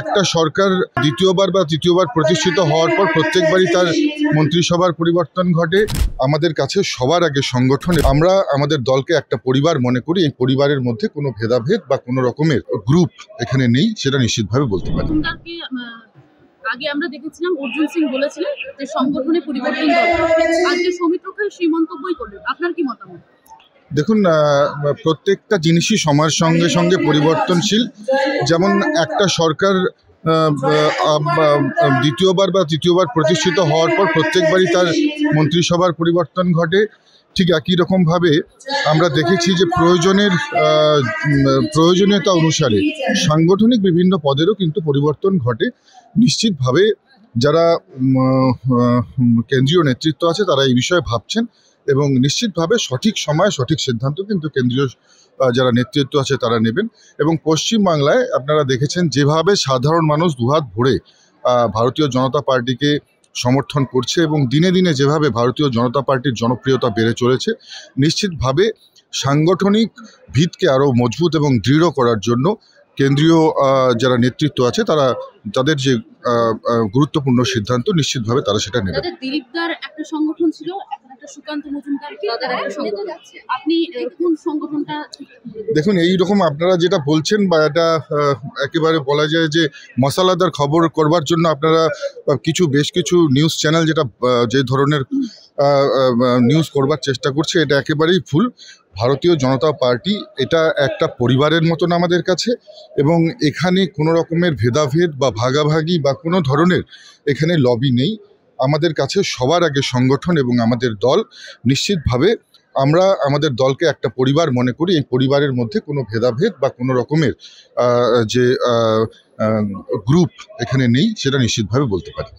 একটা সরকার দ্বিতীয়বার বা তৃতীয়বার প্রতিষ্ঠিত হওয়ার পর প্রত্যেকবারই তার মন্ত্রিসভার পরিবর্তন ঘটে। আমাদের কাছে সবার আগে সংগঠন, আমরা আমাদের দলকে একটা পরিবার মনে করি। এই পরিবারের মধ্যে কোনো ভেদাভেদ বা কোনো রকমের গ্রুপ এখানে নেই, সেটা নিশ্চিতভাবে বলতে পারি। আগে আমরা দেখেছিলাম অর্জুন সিং বলেছিলেন যে সংগঠনে পরিবর্তন দরকার, আজকে সৌমিত্র খান সেই মন্তব্যই করলেন। আপনার কি মতামত? দেখুন, প্রত্যেকটা জিনিসই সময়ের সঙ্গে সঙ্গে পরিবর্তনশীল। যেমন একটা সরকার দ্বিতীয়বার বা তৃতীয়বার প্রতিষ্ঠিত হওয়ার পর প্রত্যেকবারই তার মন্ত্রিসভার পরিবর্তন ঘটে, ঠিক একই রকমভাবে আমরা দেখেছি যে প্রয়োজনীয়তা অনুসারে সাংগঠনিক বিভিন্ন পদেরও কিন্তু পরিবর্তন ঘটে। নিশ্চিতভাবে যারা কেন্দ্রীয় নেতৃত্ব আছে তারা এই বিষয়ে ভাবছেন এবং নিশ্চিতভাবে সঠিক সময়ে সঠিক সিদ্ধান্ত কিন্তু কেন্দ্রীয় যারা নেতৃত্ব আছে তারা নেবেন। এবং পশ্চিমবাংলায় আপনারা দেখেছেন যেভাবে সাধারণ মানুষ দুহাত ভরে ভারতীয় জনতা পার্টিকে সমর্থন করছে এবং দিনে দিনে যেভাবে ভারতীয় জনতা পার্টির জনপ্রিয়তা বেড়ে চলেছে, নিশ্চিতভাবে সাংগঠনিক ভিতকে আরও মজবুত এবং দৃঢ় করার জন্য কেন্দ্রীয় যারা নেতৃত্ব আছে তারা তাদের যে গুরুত্বপূর্ণ সিদ্ধান্ত নিশ্চিতভাবে তারা সেটা নেবে। দিলীপদার একটা সংগঠন ছিল, এখন একটা সুকান্ত মজুমদার তাদের একটা সংগঠন আছে, আপনি কোন সংগঠনটা? দেখুন, এই রকম আপনারা যেটা বলছেন বা এটা একেবারে বলা যায় যে মশালাদার খবর করবার জন্য আপনারা বেশ কিছু নিউজ চ্যানেল যে ধরনের নিউজ করবার চেষ্টা করছে, এটা একেবারেই ভুল। ভারতীয় জনতা পার্টি এটা একটা পরিবারের মতন আমাদের কাছে, এবং এখানে কোনো রকমের ভেদাভেদ বা ভাগাভাগি বা কোনো ধরনের এখানে লবি নেই। আমাদের কাছে সবার আগে সংগঠন এবং আমাদের দল। নিশ্চিতভাবে আমরা আমাদের দলকে একটা পরিবার মনে করি। এই পরিবারের মধ্যে কোনো ভেদাভেদ বা কোনো রকমের যে গ্রুপ এখানে নেই, সেটা নিশ্চিতভাবে বলতে পারি।